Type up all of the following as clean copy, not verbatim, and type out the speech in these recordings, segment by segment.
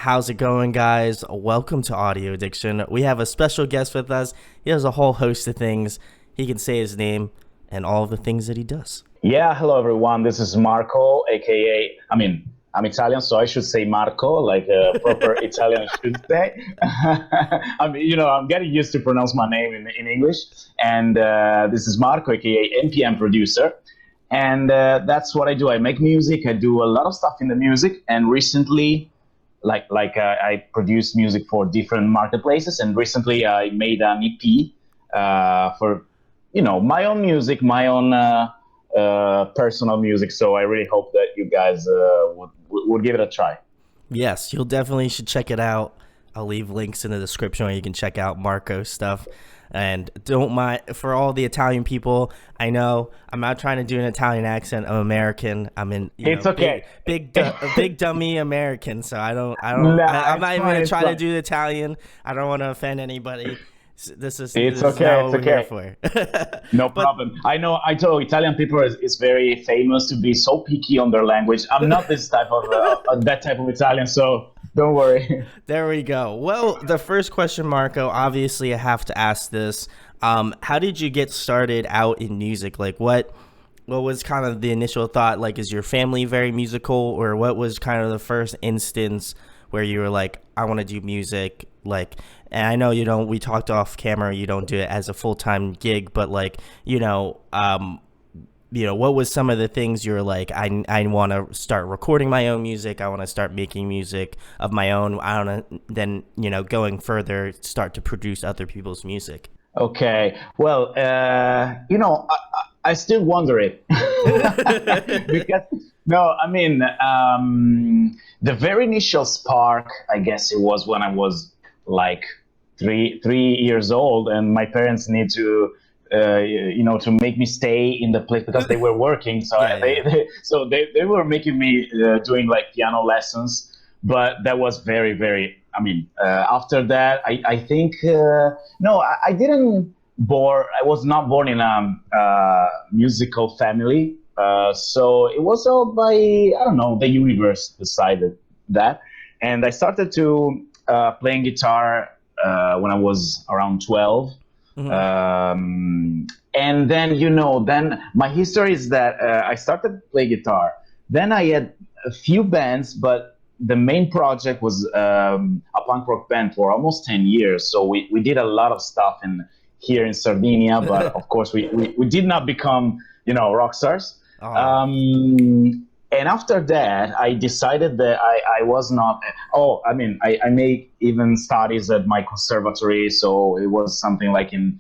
How's it going, guys? Welcome to Audio Addiction. We have a special guest with us. He has a whole host of things. He can say his name and all of the things that he does. Yeah, hello everyone. This is Marco, aka, I'm Italian, so I should say Marco, like a proper Italian should say. I'm getting used to pronounce my name in English. And this is Marco, aka MPM Producer. And that's what I do. I make music. I do a lot of stuff in the music. And recently, I produce music for different marketplaces. And recently, I made an EP for my own music, my own personal music. So I really hope that you guys would give it a try. Yes, you'll definitely should check it out. I'll leave links in the description where you can check out Marco's stuff. And don't mind for all the Italian people. I know I'm not trying to do an Italian accent. I'm American. I'm in. It's okay. Big dummy American. So I'm not even gonna try to do the Italian. I don't want to offend anybody. This is okay. What we're here for. No problem. I know Italian people is very famous to be so picky on their language. I'm not this type of that type of Italian, so don't worry. There we go. Well, the first question, Marco, obviously I have to ask this. How did you get started out in music? Like what was kind of the initial thought? Like, is your family very musical, or what was kind of the first instance where you were like, I want to do music? Like, and I know we talked off camera, you don't do it as a full-time gig, but like, what was some of the things you were like, I want to start recording my own music. I want to start making music of my own. I want to then, going further, start to produce other people's music. Okay. Well, I still wonder it because the very initial spark, I guess it was when I was like three years old, and my parents need to to make me stay in the place because they were working. So they were making me doing like piano lessons, but that was very, very, after that, I think, no, I didn't I was not born in a musical family. So it was all by, I don't know, the universe decided that. And I started to playing guitar when I was around 12. Mm-hmm. And then my history is that I started to play guitar. Then I had a few bands, but the main project was a punk rock band for almost 10 years. So we did a lot of stuff here in Sardinia, but of course we did not become, rock stars. Oh. And after that, I decided that I was not. I made even studies at my conservatory, so it was something like in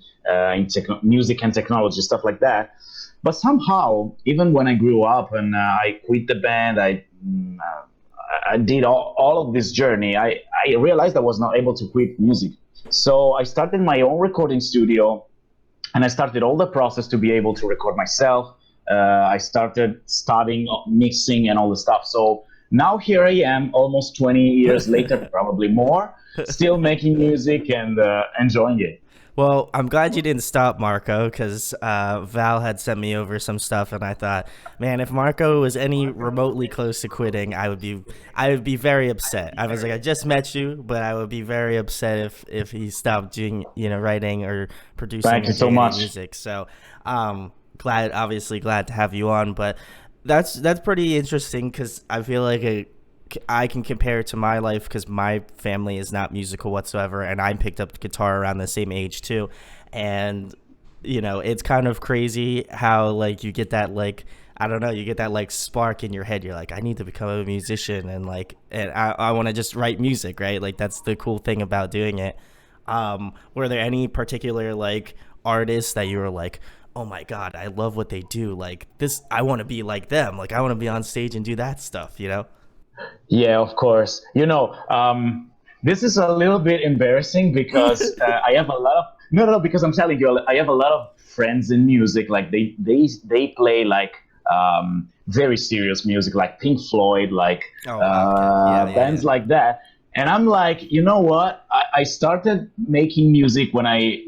music and technology, stuff like that. But somehow, even when I grew up and I quit the band, I did all of this journey. I realized I was not able to quit music, so I started my own recording studio, and I started all the process to be able to record myself. I started studying mixing and all the stuff. So now here I am, almost 20 years later, probably more, still making music and enjoying it. Well, I'm glad you didn't stop, Marco, because Val had sent me over some stuff, and I thought, man, if Marco was any remotely close to quitting, I would be very upset. I was like, I just met you, but I would be very upset if he stopped doing, writing or producing. Thank you so much. Music. So, obviously glad to have you on, but that's pretty interesting because I feel like I can compare it to my life because my family is not musical whatsoever, and I picked up guitar around the same age too. And it's kind of crazy how like you get that like, I don't know, you get that like spark in your head. You're like, I need to become a musician, and I want to just write music, right? Like that's the cool thing about doing it. Were there any particular like artists that you were like, oh my God, I love what they do. Like this, I want to be like them. Like I want to be on stage and do that stuff, Yeah, of course. This is a little bit embarrassing because I have a lot of, no, because I'm telling you, I have a lot of friends in music. Like they play like very serious music, like Pink Floyd, like bands like that. And I'm like, you know what? I started making music when I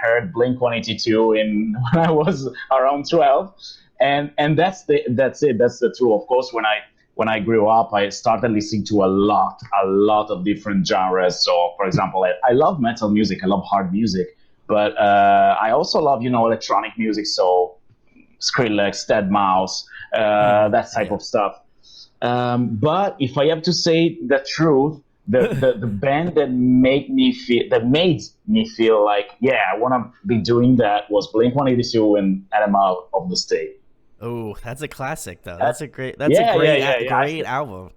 heard Blink-182 when I was around 12, and that's it. That's the truth. Of course, when I when I grew up, I started listening to a lot of different genres. So, for example, I love metal music, I love hard music, but I also love, electronic music. So, Skrillex, Dead Mouse, Mhm. that type Yeah. of stuff. But if I have to say the truth, the band that made me feel like, yeah, I want to be doing that was Blink 182 and Animal of the State. Oh, that's a classic though. Uh, That's a yeah, yeah, yeah, yeah. great album.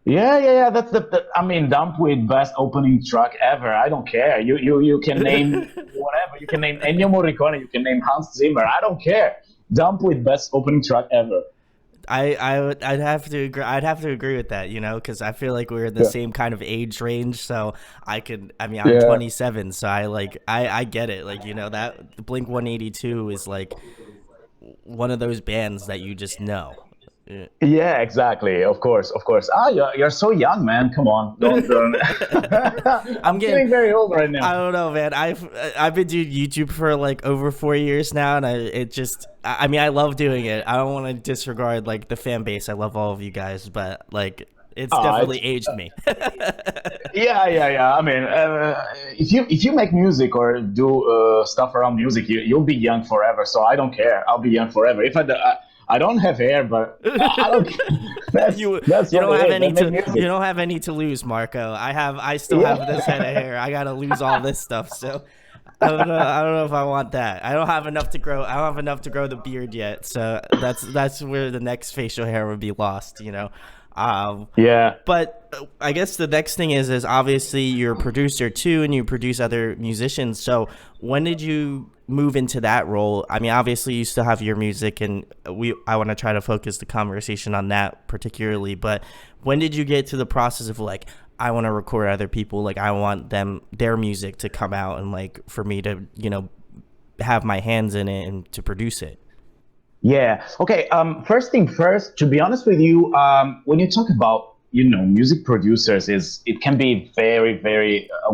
Yeah, yeah, yeah. That's I mean, Dump with best opening track ever. I don't care. You can name whatever. You can name Ennio Morricone. You can name Hans Zimmer. I don't care. Dump with best opening track ever. I'd have to agree. I'd have to agree with that, because I feel like we're in the Yeah. same kind of age range. So I mean, I'm Yeah. 27, so I get it. Like, that Blink 182 is like one of those bands that you just know. Yeah. Yeah, exactly. Of course, of course. Ah, you're so young, man. Come on, don't. I'm I'm getting. feeling very old right I now. don't know, man. I've been doing YouTube for like over 4 years now, and it just. I mean, I love doing it. I don't want to disregard like the fan base. I love all of you guys, but like it's Ah, definitely aged me. yeah, yeah, yeah. I mean, if you make music or do stuff around music, you'll be young forever. So I don't care. I'll be young forever. If I don't have hair, but I don't. That's you that's you what don't it have is. I any make to music. lose, Marco. I still have this head of Yeah. hair. I gotta lose all this stuff. So I don't know if I want that. I don't have enough to grow. I don't have enough to grow the beard yet. So that's where the next facial hair would be lost. Um, Yeah. but I guess the next thing is obviously you're a producer too, and you produce other musicians. So when did you move into that role? I mean, obviously you still have your music, and I want to try to focus the conversation on that particularly. But when did you get to the process of like, I want to record other people, like I want their music to come out, and like for me to have my hands in it and to produce it? Yeah. Okay. First thing first. To be honest with you, when you talk about music producers, is it can be very very a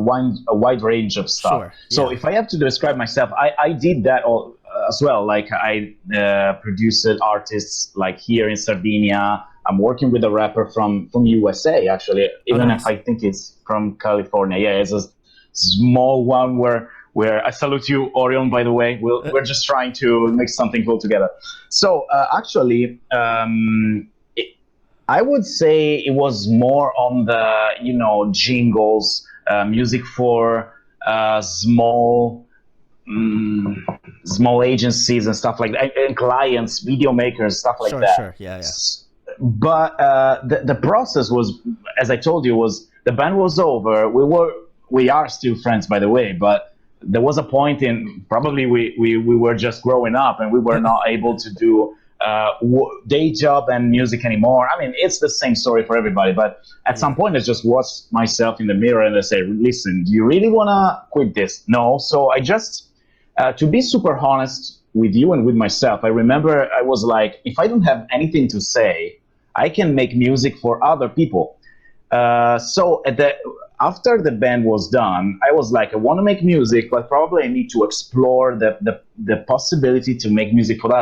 wide range of stuff. Sure. So Yeah. if I have to describe myself, I did that all as well. Like I produced artists like here in Sardinia. I'm working with a rapper from USA actually, Oh, even if nice. I think it's from California. Yeah, it's a small one where I salute you, Orion. By the way, we're just trying to make something cool together. So actually, I would say it was more on the jingles, music for small small agencies and stuff like that, and clients, video makers, stuff like Sure. that. Sure. Yeah. Yeah. But the process was, as I told you, was the band was over. We are still friends, by the way, but there was a point in probably we were just growing up and we were not able to do day job and music anymore. I mean, it's the same story for everybody, but at some Yeah. point I just watched myself in the mirror and I say, listen, do you really want to quit this? No. So I just, to be super honest with you and with myself, I remember I was like, if I don't have anything to say, I can make music for other people. So after the band was done, I was like, I want to make music, but probably I need to explore the possibility to make music for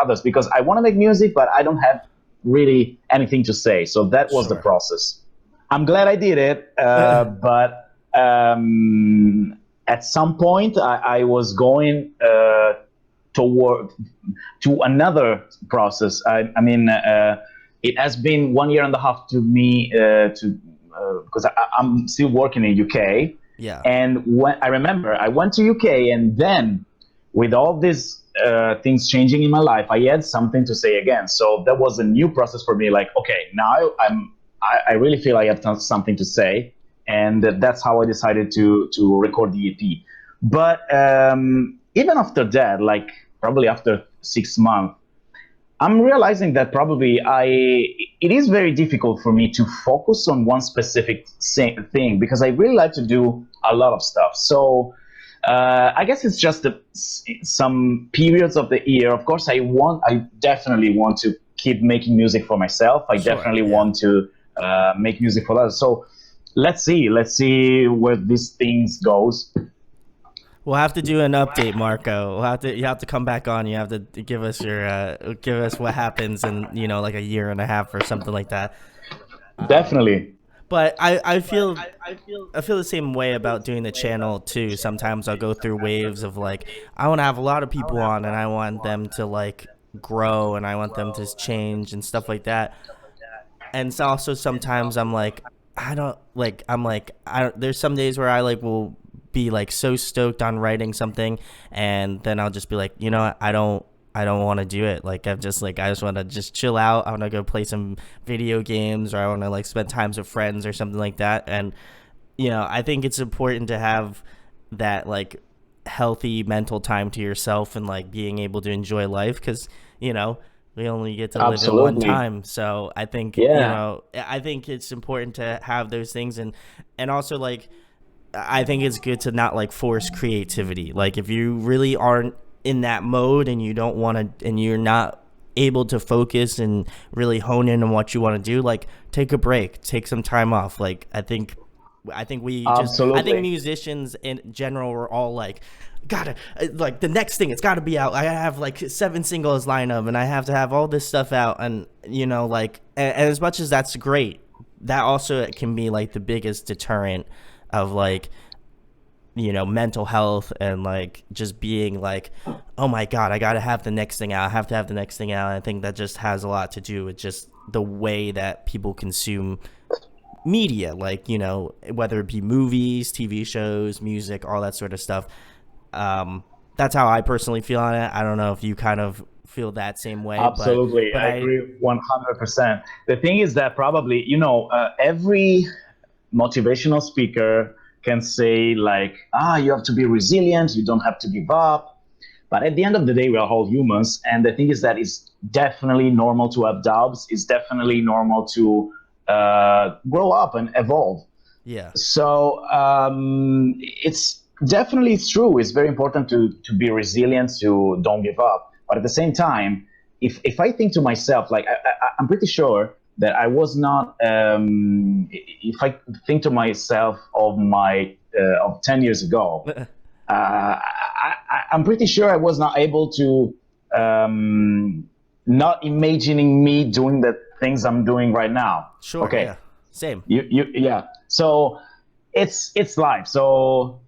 others because I want to make music, but I don't have really anything to say. So that was the Sure. process. I'm glad I did it, but at some point I was going toward to another process. I mean, it has been 1 year and a half to me to because I'm still working in UK. Yeah. And when I remember, I went to UK, and then with all these things changing in my life, I had something to say again. So that was a new process for me. Like, okay, now I really feel I have something to say, and that's how I decided to record the EP. But even after that, like probably after 6 months, I'm realizing that probably it is very difficult for me to focus on one specific thing because I really like to do a lot of stuff. So I guess it's just some periods of the year. Of course, I definitely want to keep making music for myself. I Sure. definitely Yeah. want to make music for others. So let's see where these things goes. We'll have to do an update, Marco. You have to come back on. You have to give us your give us what happens in like a year and a half or something like that. Definitely. But I feel the same way about doing the channel too. Sometimes I'll go through waves of like I want to have a lot of people on and I want them to like grow and I want them to change and stuff like that. And so also sometimes I'm like I don't, there's some days where I like will be like so stoked on writing something and then I'll just be like, you know what, I don't want to do it. Like I'm just like I just want to just chill out. I want to go play some video games or I want to like spend times with friends or something like that. And I think it's important to have that like healthy mental time to yourself and like being able to enjoy life because we only get to live in one Absolutely. time. So I think Yeah. I think it's important to have those things and also like I think it's good to not like force creativity. Like if you really aren't in that mode and you don't want to and you're not able to focus and really hone in on what you want to do, like take a break, take some time off. Like I think Absolutely. musicians in general were all like gotta like the next thing it's gotta be out. I have like 7 singles line up and I have to have all this stuff out and like and as much as that's great, that also can be like the biggest deterrent of like mental health and like just being like, oh my God, I gotta have the next thing out. I have to have the next thing out. And I think that just has a lot to do with just the way that people consume media, like, whether it be movies, TV shows, music, all that sort of stuff. That's how I personally feel on it. I don't know if you kind of feel that same way, Absolutely. but I agree 100%. The thing is that probably, every motivational speaker can say like, you have to be resilient, you don't have to give up. But at the end of the day, we are all humans. And the thing is that it's definitely normal to have doubts. It's definitely normal to grow up and evolve. yeah, So it's definitely true. It's very important to be resilient, to don't give up. But at the same time, if I think to myself, like I'm pretty sure that I was not. If I think to myself of my of 10 years ago, I'm pretty sure I was not able to not imagining me doing the things I'm doing right now. sure, Okay, yeah, same. yeah. So it's life. So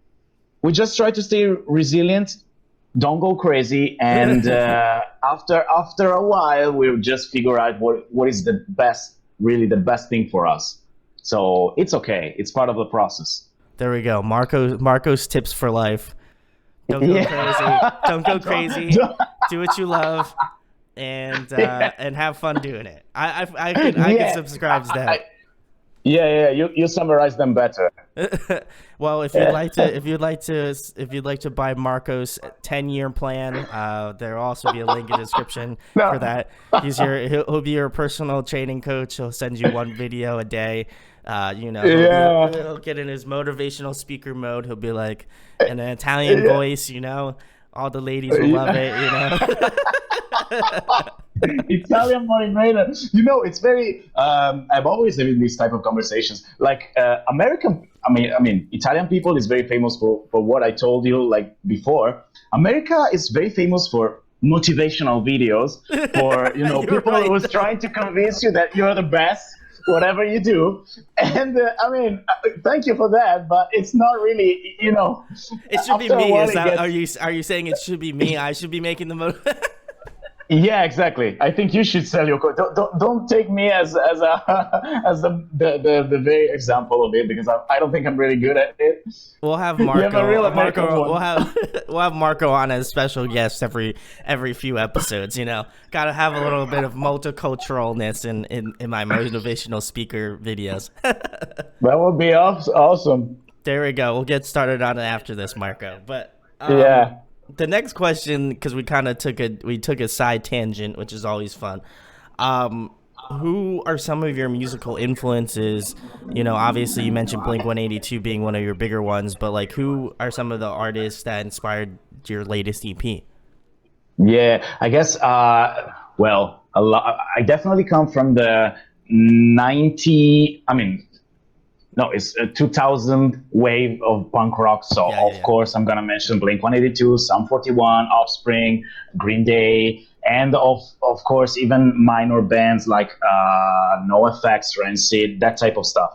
we just try to stay resilient, don't go crazy, and after a while, we'll just figure out what is the best, really the best thing for us. So it's okay. It's part of the process. There we go. Marco's tips for life. Don't go crazy. Yeah. Don't go crazy. Don't- Do what you love, yeah. and have fun doing it. I can Yeah. subscribe to that. Yeah. You summarize them better. Well, if you'd like to buy Marco's 10-year plan, there'll also be a link in the description for No. that. He'll be your personal training coach. He'll send you one video a day. Yeah. He'll get in his motivational speaker mode. He'll be like in an Italian voice. All the ladies will love it. Italian motivator. It's very. I've always having these type of conversations. Like American. I mean, Italian people is very famous for what I told you like before. America is very famous for motivational videos. For You're people right. who's trying to convince you that you're the best. Whatever you do, and thank you for that, but it's not really, It should be after a me. while Is it that gets. are you saying it should be me? I should be making the most. Yeah, exactly. I think you should sell your code. Don't take me as a as the very example of it because I don't think I'm really good at it. We'll have You have a real Marco. American We'll one. have we'll have Marco on as special guest every few episodes. Got to have a little bit of multiculturalness in my motivational speaker videos. That would be awesome. There we go. We'll get started on it after this, Marco. But Yeah. the next question, because we took a side tangent, which is always fun. Who are some of your musical influences? Obviously you mentioned Blink 182 being one of your bigger ones, but like who are some of the artists that inspired your latest EP? Yeah, I guess. Well, a lot. I definitely come from the 90. I mean, no, it's a 2000 wave of punk rock. So Yeah, yeah, of yeah. course I'm gonna mention Blink 182, Sum 41, Offspring, Green Day, and of course even minor bands like NoFX, Rancid, that type of stuff.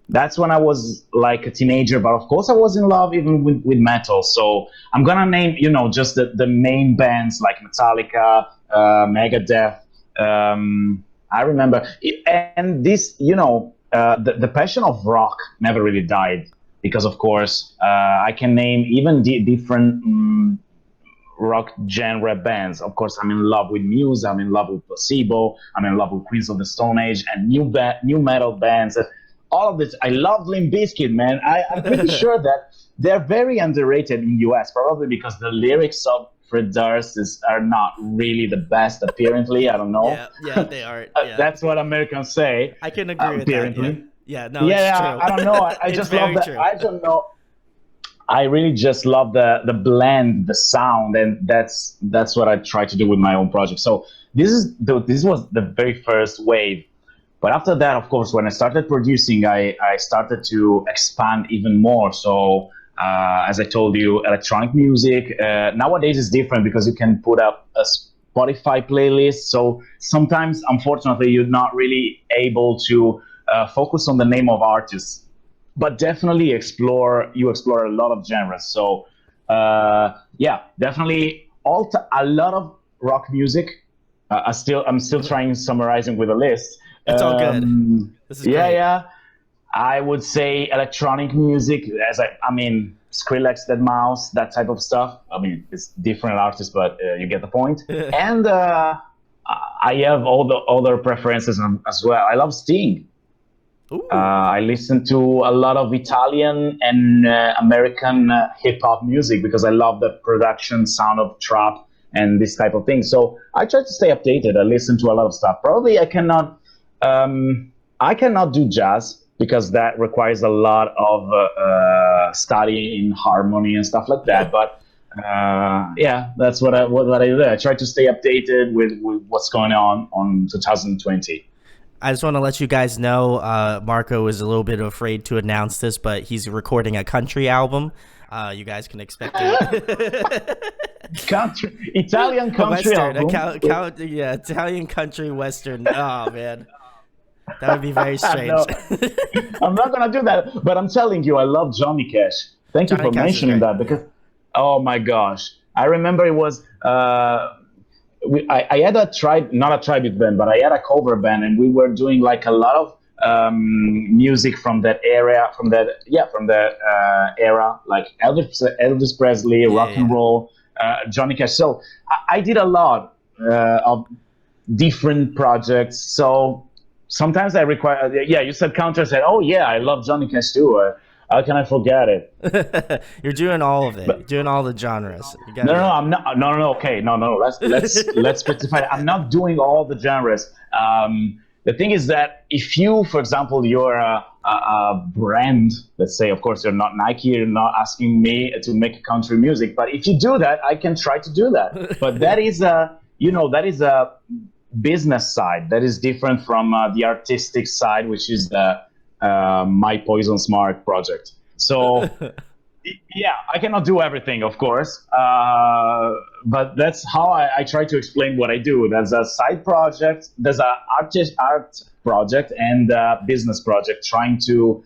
That's when I was like a teenager, but of course I was in love even with metal. So I'm gonna name, just the main bands like Metallica, Megadeth. I remember, and this, the passion of rock never really died because, of course, I can name even different rock genre bands. Of course, I'm in love with Muse. I'm in love with Placebo. I'm in love with Queens of the Stone Age and new metal bands. All of this. I love Limp Bizkit, man. I'm pretty sure that they're very underrated in US, probably because the lyrics of Fred Durst are not really the best. Apparently, I don't know. Yeah, yeah, they are. Yeah, That's what Americans say. I can agree with that. Yeah, Apparently, yeah. No, yeah, it's yeah. true. I don't know. I It's just love very that. true. I don't know. I really just love the blend, the sound, and that's what I try to do with my own project. So this was the very first wave. But after that, of course, when I started producing, I started to expand even more. So as I told you, electronic music nowadays is different because you can put up a Spotify playlist. So sometimes, unfortunately, you're not really able to focus on the name of artists, but definitely explore a lot of genres. So yeah, definitely a lot of rock music. I'm still trying summarizing with a list. It's all good. This is Yeah, great. yeah. I would say electronic music, I mean, Skrillex, Dead Mouse, that type of stuff. I mean, it's different artists, but you get the point. And I have all the other preferences as well. I love Sting. Ooh. I listen to a lot of Italian and American hip hop music because I love the production sound of trap and this type of thing. So I try to stay updated. I listen to a lot of stuff. Probably I cannot do jazz because that requires a lot of studying harmony and stuff like that. But yeah, that's what I do. I try to stay updated with what's going on 2020. I just want to let you guys know, Marco is a little bit afraid to announce this, but he's recording a country album. You guys can expect it. Italian A country Western, album. yeah, Italian country Western. Oh, man. That would be very strange. No, I'm not gonna do that. But I'm telling you, I love Johnny Cash. Thank you Johnny for Cash is mentioning great. that Yeah. because, oh my gosh, I remember it was. I had a tribe, not a tribute band, but I had a cover band, and we were doing like a lot of music from that area, from that era, like Elvis Presley, Yeah, rock yeah, and yeah. roll, Johnny Cash. So I did a lot of different projects. So sometimes I require, yeah, you said counter, said, oh yeah, I love Johnny Cash too. How can I forget it? You're doing all of it. You're But doing all the genres. You no, gotta no, do no, I'm not. No, no, no. Okay, no, no. Let's specify. I'm not doing all the genres. The thing is that if you, for example, you're a brand, let's say, of course, you're not Nike. You're not asking me to make country music, but if you do that, I can try to do that. But that is that is a business side that is different from the artistic side, which is the My Poison Smart project. So yeah, I cannot do everything, of course, but that's how I try to explain what I do. There's a side project, there's a art project, and a business project trying to,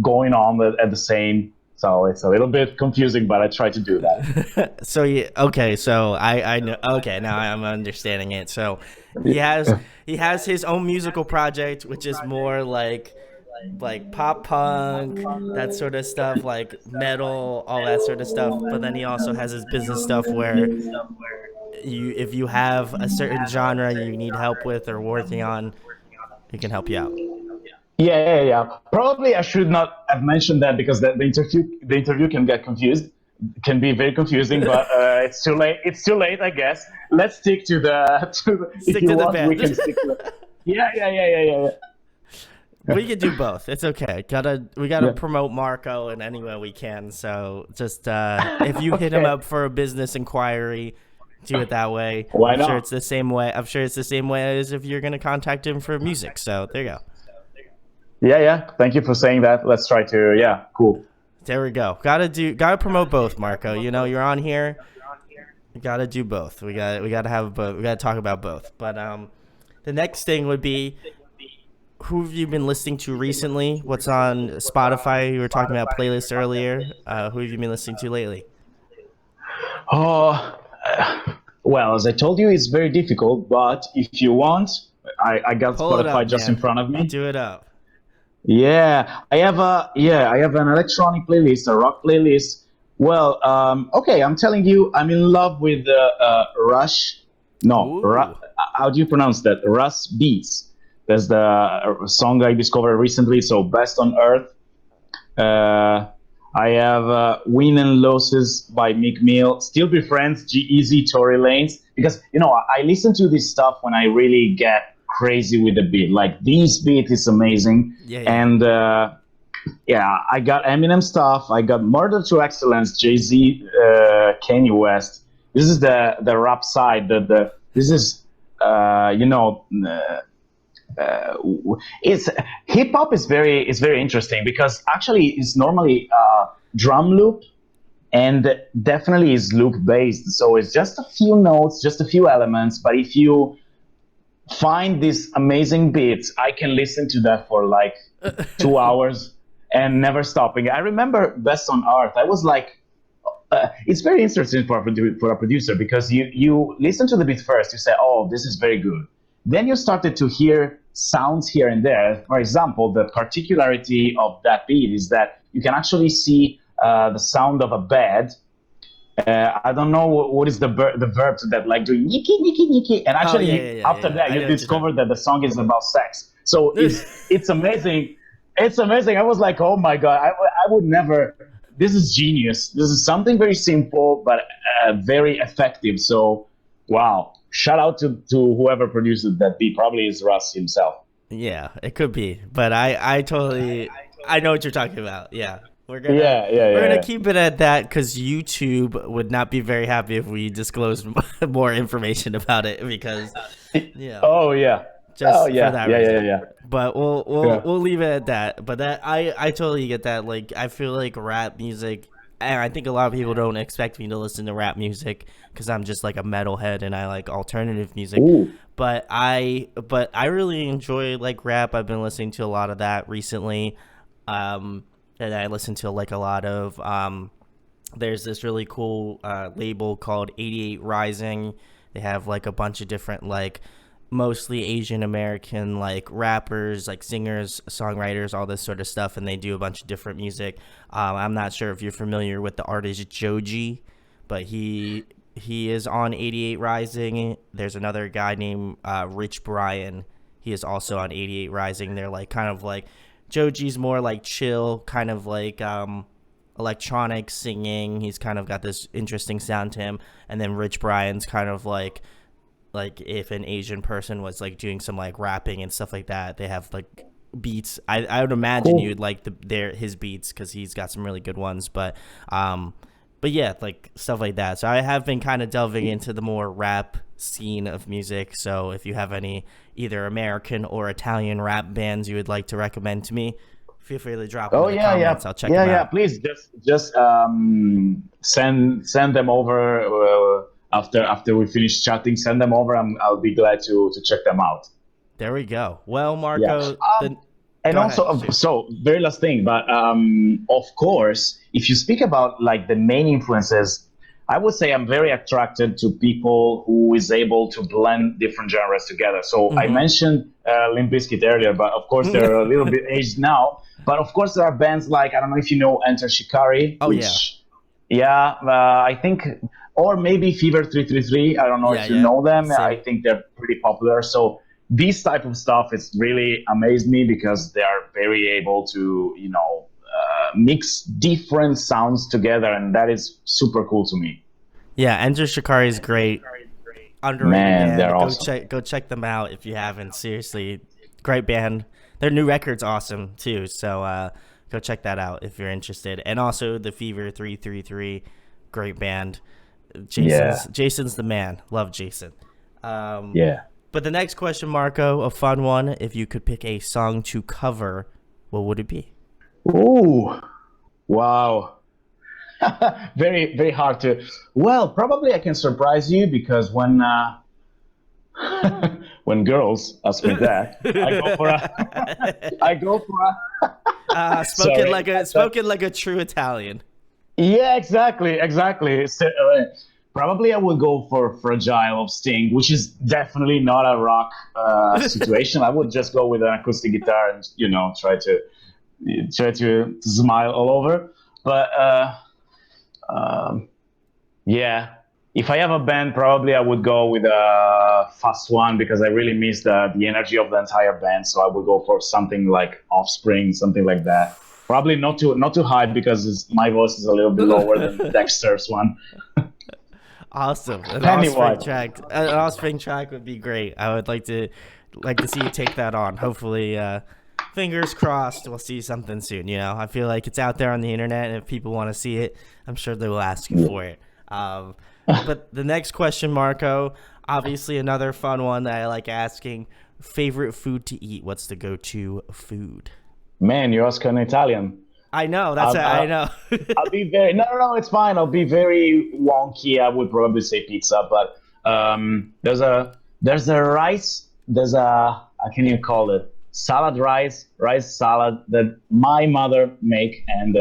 going on at the same. So it's a little bit confusing, but I try to do that. So yeah, okay, so I know, okay, now I'm understanding it. So he has he has his own musical project, which is more like pop punk, that sort of stuff, like metal, all that sort of stuff. But then he also has his business stuff where if you have a certain genre you need help with or working on, he can help you out. Yeah, yeah, yeah. Probably I should not have mentioned that because the interview can get confused, can be very confusing. But it's too late. It's too late, I guess. Let's stick to if Stick you to the want, we band. can stick to it. Yeah, yeah, yeah, yeah, yeah, We could do both. It's okay. We gotta yeah. promote Marco in any way we can. So just if you hit him Okay. up for a business inquiry, do it that way. Why I'm sure not? it's the same way. I'm sure it's the same way as if you're gonna contact him for music. So there you go. Yeah, yeah. Thank you for saying that. Let's try to. Yeah, cool. There we go. Gotta promote both, Marco. You know, you're on here. We gotta do both. We gotta have both. We gotta talk about both. But the next thing would be, who have you been listening to recently? What's on Spotify? You were talking about playlists earlier. Who have you been listening to lately? Oh, well, as I told you, it's very difficult. But if you want, I got Pull it Spotify up, just in man. front of me. Do it up. I have an electronic playlist, a rock playlist. Well, okay, I'm telling you, I'm in love with Rush. No, Ooh. how do you pronounce that? Russ Beats. That's the song I discovered recently. So, Best on Earth. Uh, I have Win and Losses by Meek Mill. Still Be Friends, G-Eazy, Tory Lanez. Because, I listen to this stuff when I really get crazy with the beat. Like, this beat is amazing. Yeah, yeah. And yeah, I got Eminem stuff. I got Murder to Excellence, Jay-Z, Kanye West. This is the rap side. This is, you know, it's hip hop is very interesting because actually it's normally drum loop and definitely is loop based. So it's just a few notes, just a few elements. But if you find these amazing beats, I can listen to that for like 2 hours and never stopping. I remember Best on Earth. I was like, it's very interesting for a producer because you listen to the beat first, you say, oh, this is very good. Then you started to hear sounds here and there. For example, the particularity of that beat is that you can actually see the sound of a bed. I don't know what is the verb to that, like doing niki niki niki, and Oh actually yeah, yeah, yeah, after yeah. that I you know what you're talking discover that the song is about sex. So it's amazing. It's amazing. I was like, oh my god, I would never. This is genius. This is something very simple but very effective. So wow, shout out to whoever produced that beat. Probably is Russ himself. Yeah, it could be, but I totally I know what you're talking about. Yeah, we're gonna Yeah, yeah, we're gonna yeah. keep it at that because YouTube would not be very happy if we disclosed more information about it because you know Oh yeah. Oh just for yeah. that Yeah, yeah, reason. yeah, yeah. But we'll we'll Yeah. we'll leave it at that. But that I totally get that. Like I feel like rap music, and I think a lot of people don't expect me to listen to rap music because I'm just like a metalhead and I like alternative music. Ooh. But I really enjoy like rap. I've been listening to a lot of that recently. And I listen to like a lot of there's this really cool label called 88 Rising. They have like a bunch of different like mostly Asian American like rappers, like singers, songwriters, all this sort of stuff, and they do a bunch of different music. I'm not sure if you're familiar with the artist Joji, but he is on 88 Rising. There's another guy named Rich Brian. He is also on 88 Rising. They're like kind of like Joji's more like chill, kind of like electronic singing. He's kind of got this interesting sound to him, and then Rich Brian's kind of like if an Asian person was like doing some like rapping and stuff like that. They have like beats. I would imagine Cool. you'd like his beats because he's got some really good ones. But yeah, like stuff like that. So I have been kind of delving into the more rap scene of music. So if you have any either American or Italian rap bands you would like to recommend to me, feel free to drop them Oh in the yeah, yeah, comments. I'll check yeah, them yeah. out. Please just send them over after we finish chatting. Send them over. I'll be glad to check them out. There we go. Well, Yeah. Marco, then And go also, ahead. Shoot. so very last thing, but of course, if you speak about like the main influences, I would say I'm very attracted to people who is able to blend different genres together. So I Mm-hmm. mentioned Limp Bizkit earlier, but of course they're a little bit aged now. But of course there are bands like, I don't know if you know Enter Shikari, Oh yeah, which yeah, I think, or maybe Fever 333. I don't know yeah, if you yeah. know them. I Same. think they're pretty popular. So this type of stuff is really amazed me because they are very able to, mix different sounds together, and that is super cool to me. Yeah, Enter Shikari is great. Underrated Man, they're band. awesome. Go check them out if you haven't. Seriously, great band. Their new record's awesome too. So go check that out if you're interested. And also the Fever 333, great band. Yeah, Jason's the man. Love Jason. Um, yeah. but the next question, Marco, a fun one. If you could pick a song to cover, what would it be? Ooh, wow. Very, very hard to. Well, probably I can surprise you because when girls ask me that, I go for a. I go for a. Sorry. Spoken like a true Italian. Yeah, exactly, exactly. So, probably I would go for "Fragile" of Sting, which is definitely not a rock situation. I would just go with an acoustic guitar and try to smile all over. But um, yeah, if I have a band, probably I would go with a fast one because I really miss the energy of the entire band. So I would go for something like Offspring, something like that. Probably not too high because my voice is a little bit lower than Dexter's one. Awesome. Anyway, An offspring track would be great. I would like to see you take that on. Hopefully, fingers crossed, we'll see something soon. You know, I feel like it's out there on the internet, and if people want to see it, I'm sure they will ask you for it. But the next question, Marco, obviously another fun one that I like asking: favorite food to eat? What's the go-to food? man, you ask an Italian. I know that's I'll, a, I I'll, know. I'll be very no, no, no. It's fine. I'll be very wonky. I would probably say pizza, but there's a rice. There's a how can you call it salad rice salad that my mother make, and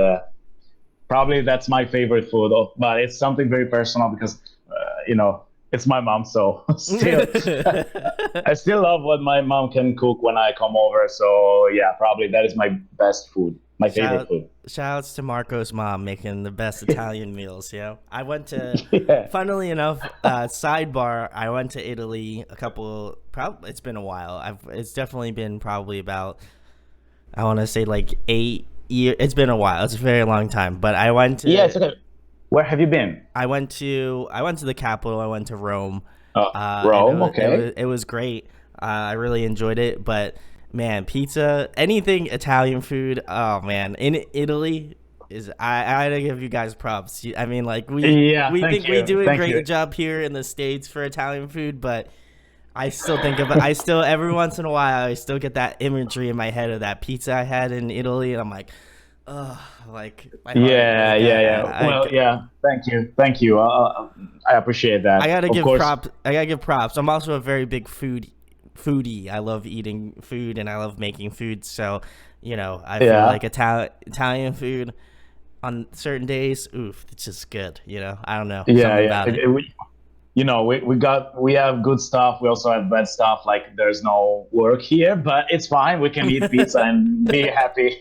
probably that's my favorite food. But it's something very personal because you know it's my mom, so still I still love what my mom can cook when I come over. So yeah, probably that is my best food, my favorite food. Shout outs to Marco's mom making the best Italian meals. You know, I went to, Yeah. funnily enough, sidebar. I went to Italy a couple. Probably it's been a while. It's definitely been probably about, I want to say like 8 years. It's been a while. It's a very long time. But I went Yeah, to it's okay. Where have you been? I went to the capital. I went to Rome, and Rome. Okay. it was great. I really enjoyed it. But man, pizza, anything Italian food. Oh man, in Italy I gotta give you guys props. I mean, like Yeah. we Thank think we you. do a Thank you. great job here in the States for Italian food, but I still I still every once in a while I still get that imagery in my head of that pizza I had in Italy, and I'm like, ugh, like my heart, Yeah. Yeah. Yeah. Well. Yeah. Thank you. Thank you. I appreciate I that. gotta Of give course. props. I gotta give props. I'm also a very big foodie. I love eating food and I love making food. So, you know, I feel Yeah. like Italian food on certain days, oof, it's just good. You know, I don't know, Yeah. something Yeah. about it. We have good stuff. We also have bad stuff. Like there's no work here, but it's fine. We can eat pizza and be happy.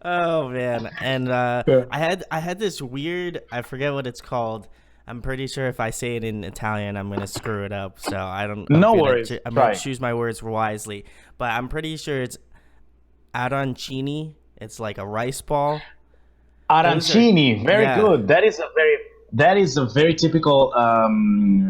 Oh man, and Yeah. I had this weird, I forget what it's called. I'm pretty sure if I say it in Italian, I'm gonna screw it up. So No worries. I'm gonna Try. choose my words wisely. But I'm pretty sure it's arancini. It's like a rice ball. Those are Arancini, very yeah. good. That is a very typical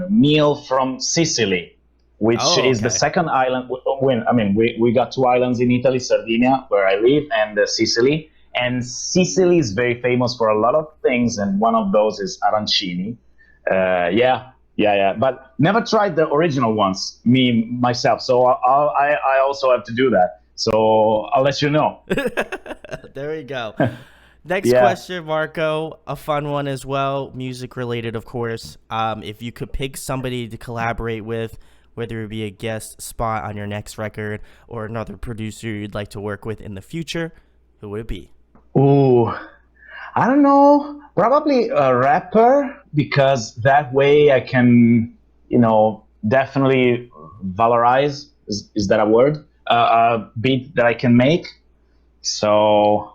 meal from Sicily, which Oh, is the okay. second island. When I mean, we got two islands in Italy, Sardinia, where I live, and Sicily. And Sicily is very famous for a lot of things, and one of those is arancini. Yeah, yeah, yeah. But never tried the original ones, me myself. So I also have to do that. So I'll let you know. There we go. Next Yeah. question, Marco. A fun one as well, music related, of course. If you could pick somebody to collaborate with, whether it be a guest spot on your next record or another producer you'd like to work with in the future, who would it be? Ooh, I don't know. Probably a rapper because that way I can, definitely valorize. Is that a word? A beat that I can make. So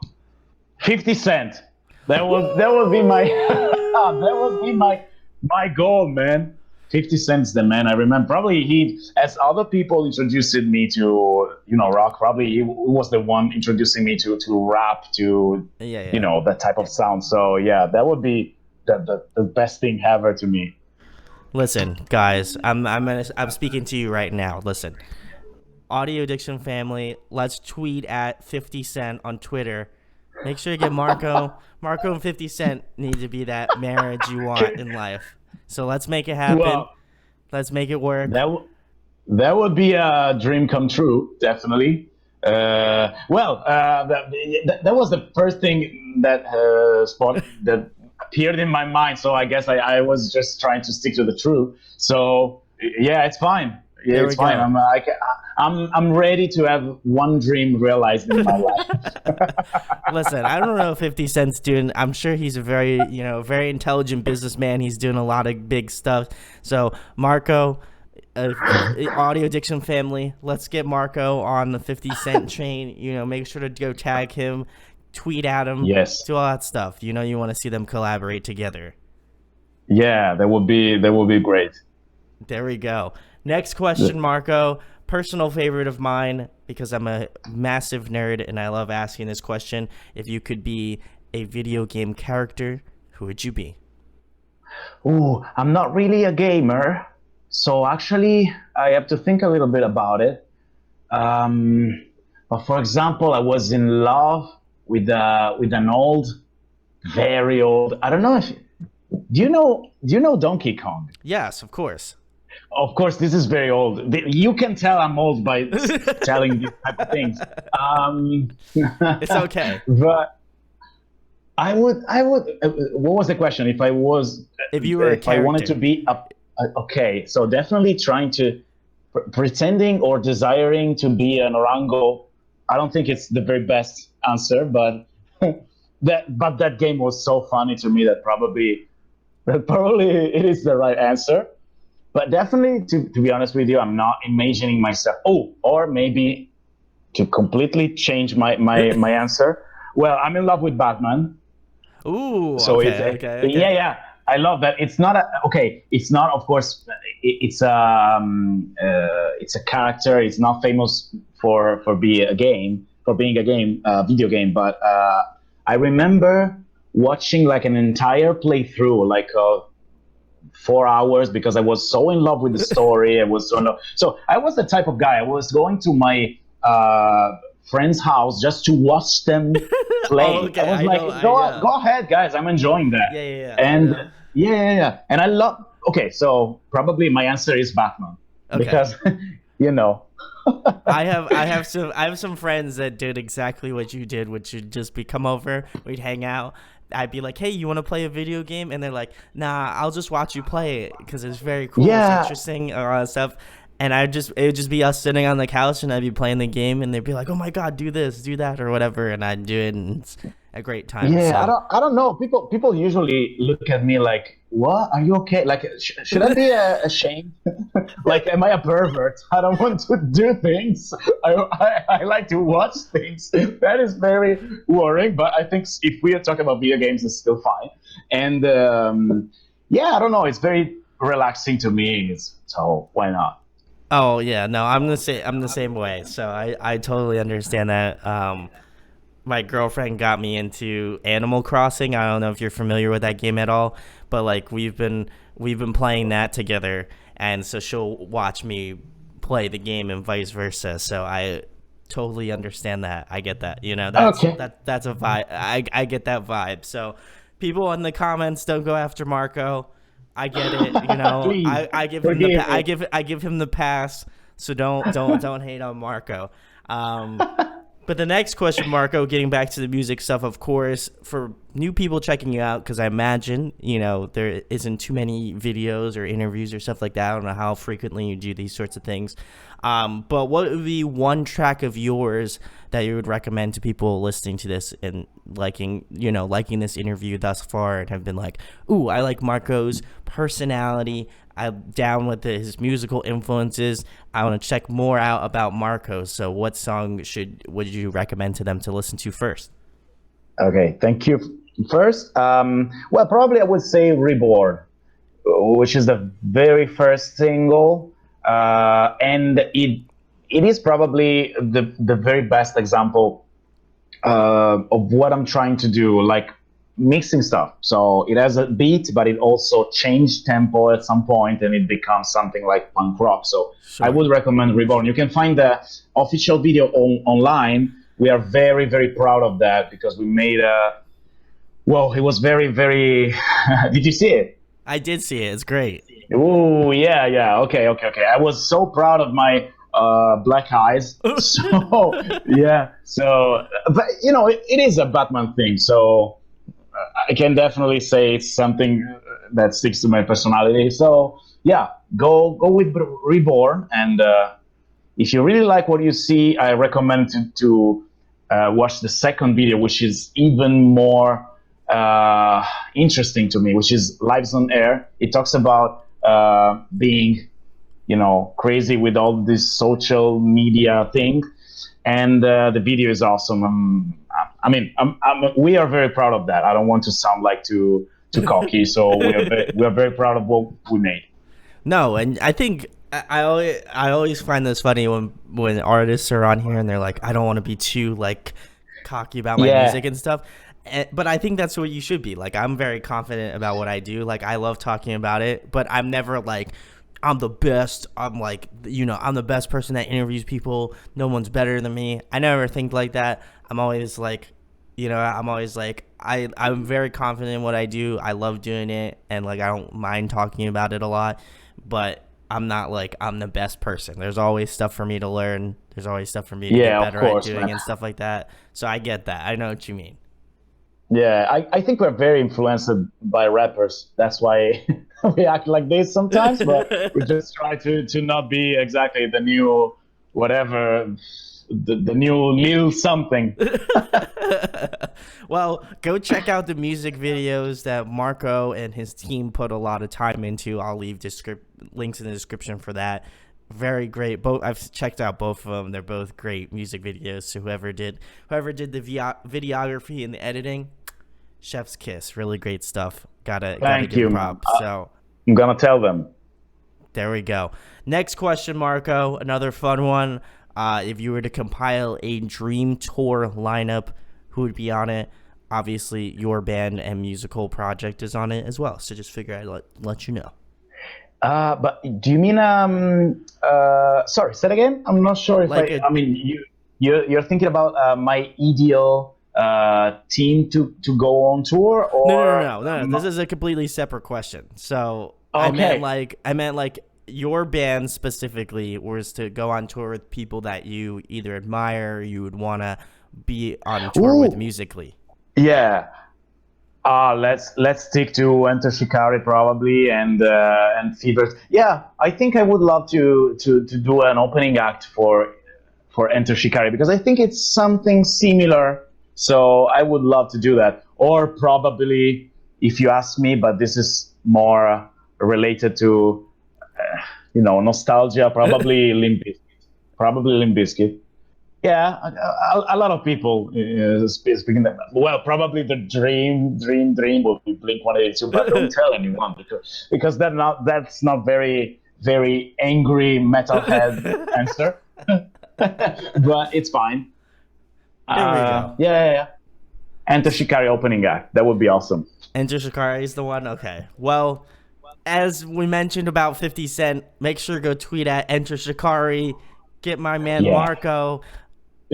50 Cent. That would be my that would be Woo! my goal, man. 50 Cent's the man. I remember probably he, as other people introduced me to rock. Probably he was the one introducing me to rap, to Yeah, yeah. that type of sound. So yeah, that would be the best thing ever to me. Listen, guys, I'm speaking to you right now. Listen, Audio Addiction family, let's tweet at 50 Cent on Twitter. Make sure you get Marco. Marco and 50 Cent need to be that marriage you want in life. So let's make it happen. Well, Let's make it work. that would be a dream come true, definitely. That was the first thing that that appeared in my mind. So I guess I was just trying to stick to the truth. So yeah, it's fine. Yeah, There it's we fine. go. I'm ready to have one dream realized in my life. Listen, I don't know if 50 Cent's doing. I'm sure he's a very, very intelligent businessman. He's doing a lot of big stuff. So, Marco, Audio Addiction family, let's get Marco on the 50 Cent train. Make sure to go tag him, tweet at him, Yes. do all that stuff. You want to see them collaborate together. Yeah, that would be great. There we go. Next question, Marco. Personal favorite of mine, because I'm a massive nerd and I love asking this question. If you could be a video game character, who would you be? Ooh, I'm not really a gamer, so actually I have to think a little bit about it. Um, but for example, I was in love with an old, very old. I don't know if do you know Donkey Kong? Yes, of course. Of course, this is very old. You can tell I'm old by telling these type of things. Um, It's okay. but I would. What was the question? If you were a If I wanted to character. be okay, so definitely trying to pretending or desiring to be an orango. I don't think it's the very best answer, but that game was so funny to me that probably it is the right answer. But definitely, to be honest with you, I'm not imagining myself. Oh, or maybe to completely change my answer. Well, I'm in love with Batman. Ooh, So okay, okay, yeah, okay. yeah. I love that. It's not okay. It's not, of course. It's a character. It's not famous for being a video game. But I remember watching like an entire playthrough, like 4 hours, because I was so in love with the story. I was so in love. So I was the type of guy. I was going to my friend's house just to watch them Oh, play. I okay. was I like, know. go ahead, guys. I'm enjoying that. Yeah, yeah, yeah. I And know. yeah, yeah, yeah. And I love. Okay, so probably my answer is Batman Okay. because you know. I have some friends that did exactly what you did, which would just be come over, we'd hang out. I'd be like, "Hey, you want to play a video game?" And they're like, "Nah, I'll just watch you play it because it's very cool, it's Yeah, interesting, all that stuff." And it would just be us sitting on the couch, and I'd be playing the game, and they'd be like, "Oh my god, do this, do that, or whatever," and I'd do it, and it's a great time. yeah. I So, don't. I don't know. People usually look at me like, "What? Are you okay? Like, should I be ashamed? Like, am I a pervert? I don't want to do things. I like to watch things. That is very worrying. But I think if we are talking about video games, it's still fine. And yeah, I don't know. It's very relaxing to me. So why not? oh yeah, no, I'm the same way. So I totally understand that. My girlfriend got me into Animal Crossing. I don't know if you're familiar with that game at all, but like we've been playing that together, and so she'll watch me play the game and vice versa. So I totally understand that. I get that. That's Okay. that's a vibe. I get that vibe. So people in the comments, don't go after Marco. I get it. Please I give him forgive me. I give him the pass. So don't hate on Marco. But the next question, Marco, getting back to the music stuff, of course, for new people checking you out, because I imagine, there isn't too many videos or interviews or stuff like that. I don't know how frequently you do these sorts of things. But what would be one track of yours that you would recommend to people listening to this and liking this interview thus far and have been like, ooh, I like Marco's personality. I'm down with his musical influences. I want to check more out about Marco. So, what song would you recommend to them to listen to first? Okay, thank you. First, well, probably I would say Reborn, which is the very first single, and it is probably the very best example of what I'm trying to do, like mixing stuff. So it has a beat, but it also changed tempo at some point, and it becomes something like punk rock. So I Sure. would recommend Reborn. You can find the official video online. We are very, very proud of that because we made a. Well, it was very, very. Did you see it? I did see it. It's great. Oh yeah, yeah. Okay, okay, okay. I was so proud of my black eyes. So yeah, so but it is a Batman thing. So I can definitely say it's something that sticks to my personality. So yeah, go with Reborn, and if you really like what you see, I recommend to watch the second video, which is even more interesting to me, which is Lives on Air. It talks about being crazy with all this social media thing, and the video is awesome. We are very proud of that. I don't want to sound like too cocky, so we are very proud of what we made. No, and I think I always find this funny when artists are on here and they're like, I don't want to be too like cocky about my Yeah, music and stuff. But I think that's what you should be. Like, I'm very confident about what I do. Like, I love talking about it, but I'm never like, I'm the best. I'm like, I'm the best person that interviews people. No one's better than me. I never think like that. I'm always like, I'm very confident in what I do. I love doing it, and like I don't mind talking about it a lot, but I'm not like I'm the best person. There's always stuff for me to learn. There's always stuff for me to get yeah, of better at course, doing man. and stuff like that. So I get that. I know what you mean. Yeah, I think we're very influenced by rappers. That's why we act like this sometimes, but we just try to not be exactly the new whatever, the new Lil something. Well, go check out the music videos that Marco and his team put a lot of time into. I'll leave links in the description for that. Very great. Both I've checked out both of them. They're both great music videos. So whoever did the videography and the editing, chef's kiss. Really great stuff. Gotta Thank give you, man. props. So I'm gonna tell them. there we go. Next question, Marco. Another fun one. If you were to compile a dream tour lineup, who would be on it? Obviously, your band and musical project is on it as well. So just figure I'd let you know. But do you mean sorry, say it again? I'm not sure if Like a I mean you're thinking about my ideal team to go on tour, no, no, no, or no, no, no. This is a completely separate question. So okay. I meant like your band specifically was to go on tour with people that you either admire, or you would want to be on tour with Ooh, musically. yeah. Let's stick to Enter Shikari probably, and Fevers. Yeah, I think I would love to do an opening act for Enter Shikari, because I think it's something similar. So I would love to do that. Or probably, if you ask me, but this is more related to nostalgia. Probably Limp Bizkit. Probably Limp Bizkit. Yeah, a lot of people speaking that. Well, probably the dream will be Blink 182, but don't tell anyone, because that's not very angry metalhead answer. But it's fine. There we go. Yeah. Enter Shikari opening act. That would be awesome. Enter Shikari is the one. Okay. Well, as we mentioned about 50 Cent, make sure to go tweet at Enter Shikari. Get my man Yeah. Marco.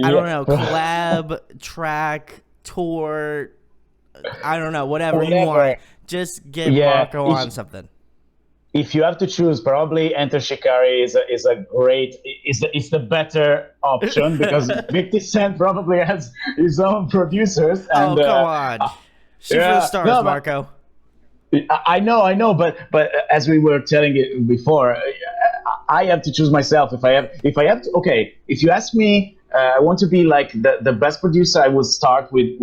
I don't know, Yeah. collab, track, tour, I don't know, whatever you Whatever. want. Just get Yeah. Marco on something. If you have to choose, probably Enter Shikari is a great is the better option, because 50 Cent probably has his own producers, Oh, and come on. Shoot for the yeah, stars, no, but Marco. I know, but as we were telling it before, I have to choose myself. If I have to, okay. If you ask me, I want to be like the best producer. I would start with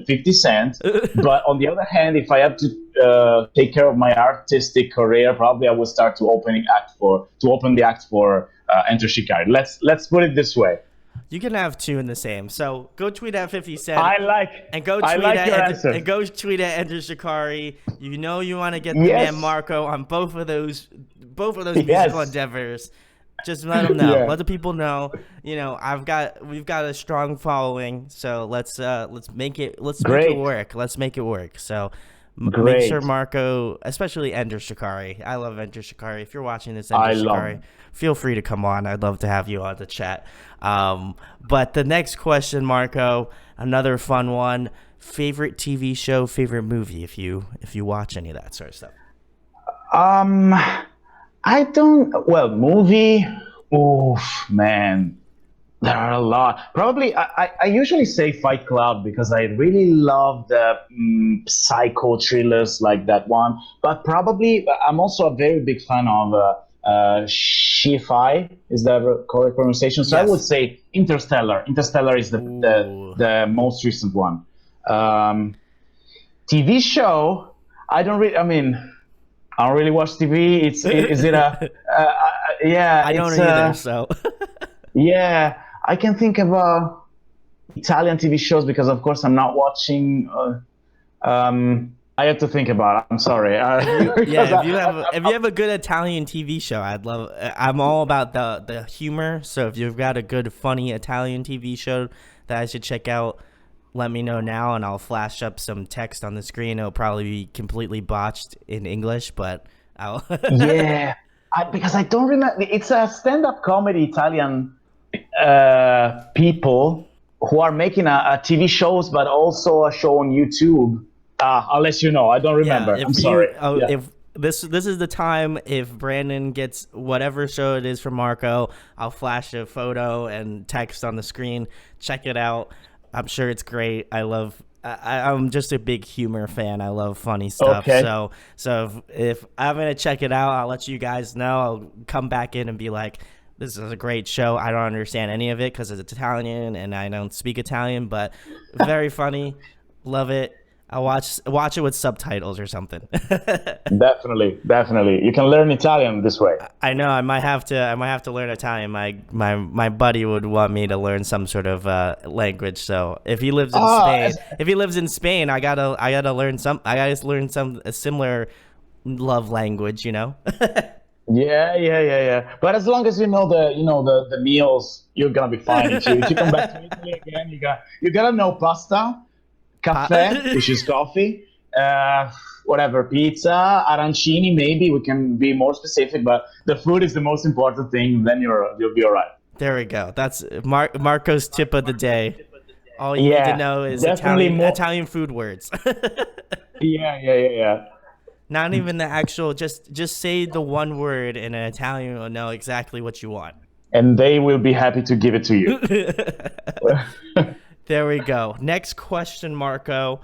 50 Cent. But on the other hand, if I have to take care of my artistic career, probably I would start to open the act for Enter Shikari. Let's put it this way. You can have two in the same. So go tweet at 50 Cent I like and go I tweet like your at answer. and go tweet at Enter Shikari. You know you want to get the man Yes, Marco on both of those musical yes, endeavors. Just let them know. yeah. Let the people know. We've got a strong following. So let's make it Great, work. Let's make it work. So make sure great. Marco, especially Ender Shikari. I love Ender Shikari. If you're watching this, Ender I love Shikari, him. feel free to come on. I'd love to have you on the chat. But the next question, Marco, another fun one. Favorite TV show, favorite movie, if you watch any of that sort of stuff. Um, I don't. Well, movie. Oof, man. There are a lot. Probably, I usually say Fight Club because I really love the psycho thrillers like that one. But probably, I'm also a very big fan of Shifai. Is that the correct pronunciation? So I would Yes. say Interstellar. Interstellar is Ooh. the most recent one. Um, TV show. I don't really. I mean, I don't really watch TV. Is it a? Yeah, I don't it's either. So yeah. I can think of Italian TV shows because, of course, I'm not watching. I have to think about it. I'm sorry. if you, yeah, Because if you have a good Italian TV show, I'd love. I'm all about the humor. So if you've got a good funny Italian TV show that I should check out, let me know now, and I'll flash up some text on the screen. It'll probably be completely botched in English, but I'll. yeah, because I don't remember. It's a stand-up comedy Italian people who are making a TV shows, but also a show on YouTube. I'll let you know. I don't Yeah, remember. I'm if sorry. you Yeah. if this is the time, if Brandon gets whatever show it is from Marco, I'll flash a photo and text on the screen. Check it out. I'm sure it's great. I'm just a big humor fan. I love funny stuff. Okay. So if I'm gonna check it out, I'll let you guys know. I'll come back in and be like, this is a great show. I don't understand any of it because it's Italian and I don't speak Italian, but very funny. Love it. I'll watch it with subtitles or something. Definitely, definitely. You can learn Italian this way. I know I might have to learn Italian. My buddy would want me to learn some sort of language. So if he lives in Ah, Spain, I gotta learn a similar love language. You know. yeah, yeah, yeah, yeah. But as long as you know the meals, you're gonna be fine. If you come back to Italy again, you gotta know pasta, caffè, which is coffee, whatever, pizza, arancini. Maybe we can be more specific, but the food is the most important thing. Then you'll be all right. There we go. That's Marco's tip of the day. All you need to Yeah, know is definitely more. Italian food words. Yeah, yeah, yeah, yeah. Not even the actual. Just say the one word in an Italian. Will know exactly what you want. And they will be happy to give it to you. There we go. Next question, Marco.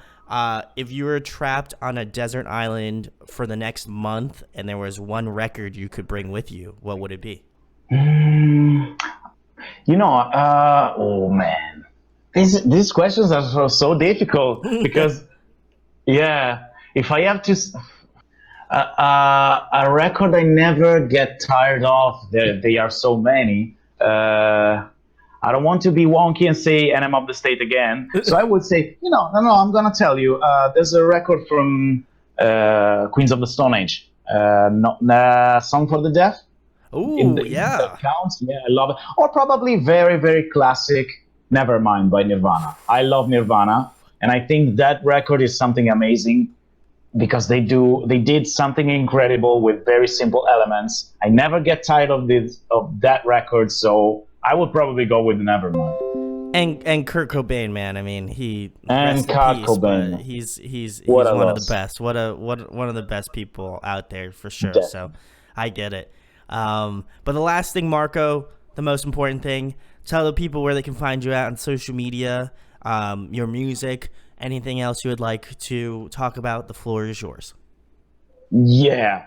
If you were trapped on a desert island for the next month and there was one record you could bring with you, what would it be? Oh man, these questions are so difficult because yeah, if I have to a record I never get tired of. They are so many. I don't want to be wonky and say "Enema of the State" again. So I would say, no, I'm gonna tell you. There's a record from Queens of the Stone Age, "Song for the Deaf." Ooh, If that yeah. counts, yeah, I love it. Or probably very, very classic "Nevermind" by Nirvana. I love Nirvana, and I think that record is something amazing because they did something incredible with very simple elements. I never get tired of that record, so I would probably go with Nevermind. And Kurt Cobain, man. I mean, he And rest in Kurt peace, but Cobain, he's what a one of the loss. best. One of the best people out there for sure. So Definitely. I get it. But the last thing, Marco, the most important thing, tell the people where they can find you at on social media, your music, anything else you would like to talk about. The floor is yours. Yeah.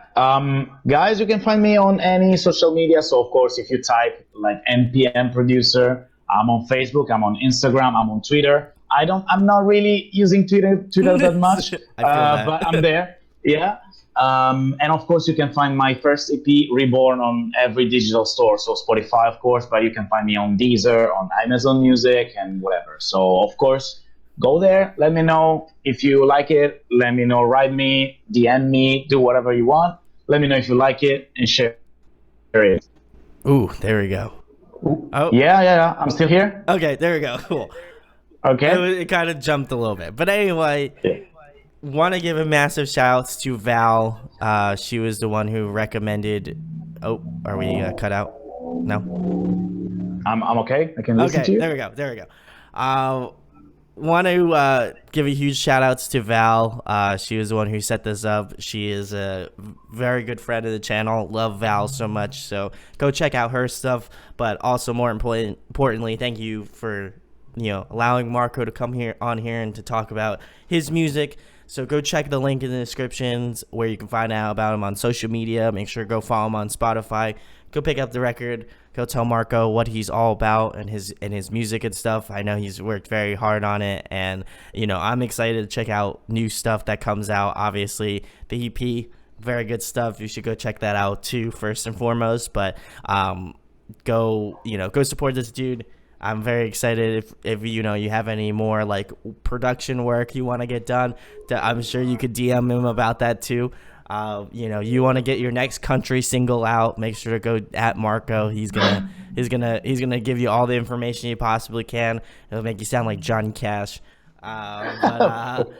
Guys, you can find me on any social media. So, of course, if you type like MPM Producer, I'm on Facebook, I'm on Instagram, I'm on Twitter. I'm not really using Twitter that much, I feel but I'm that. there. Yeah. And of course, you can find my first EP, Reborn, on every digital store. So, Spotify, of course, but you can find me on Deezer, on Amazon Music, and whatever. So, of course, go there, let me know if you like it, let me know, write me, DM me, do whatever you want, let me know if you like it and share it. Ooh, there we go. Oh, Yeah, yeah, yeah, I'm still here. okay, there we go. Cool. Okay. It kind of jumped a little bit, but anyway, Yeah. want to give a massive shout outs to Val. She was the one who recommended. Oh, are we cut out? No. I'm okay, I can listen Okay, to you. there we go. There we go. Uh, Want to give a huge shout outs to Val. She was the one who set this up. She is a very good friend of the channel. Love Val so much. So go check out her stuff. But also more importantly, thank you for allowing Marco to come here on here and to talk about his music. So go check the link in the descriptions where you can find out about him on social media. Make sure to go follow him on Spotify. Go pick up the record. Go tell Marco what he's all about and his music and stuff. I know he's worked very hard on it, and I'm excited to check out new stuff that comes out. Obviously, the EP, very good stuff. You should go check that out too, first and foremost. But go support this dude. I'm very excited if you have any more like production work you want to get done. I'm sure you could DM him about that too. You want to get your next country single out, make sure to go at Marco. He's gonna give you all the information you possibly can. It'll make you sound like Johnny Cash. Probably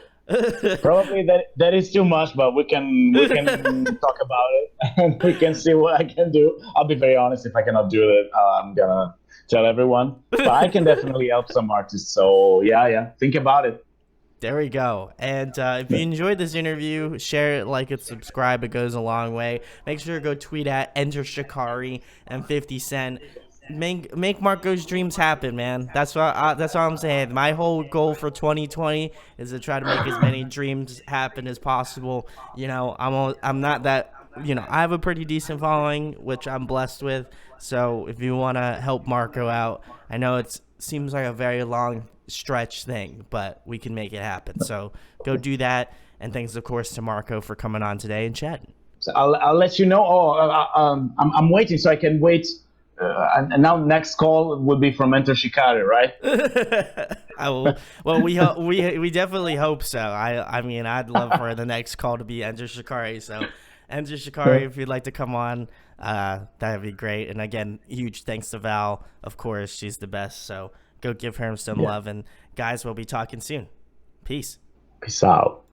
that is too much, but we can talk about it and we can see what I can do. I'll be very honest, if I cannot do it, I'm gonna tell everyone. But I can definitely help some artists. So yeah, think about it. There we go. And if you enjoyed this interview, share it, like it, subscribe. It goes a long way. Make sure to go tweet at Enter Shikari and 50 Cent. Make Marco's dreams happen, man. That's what I'm saying. My whole goal for 2020 is to try to make as many dreams happen as possible. I'm not that. I have a pretty decent following, which I'm blessed with. So if you want to help Marco out, I know it seems like a very long stretch thing, but we can make it happen. So go do that. And thanks, of course, to Marco for coming on today and chatting. So I'll let you know. I'm waiting, so I can wait. And now next call will be from Enter Shikari, right? Well, we definitely hope so. I mean, I'd love for the next call to be Enter Shikari. So Enter Shikari, if you'd like to come on, that'd be great. And again, huge thanks to Val. Of course, she's the best. So go give her some love. And guys, we'll be talking soon. Peace. Peace out.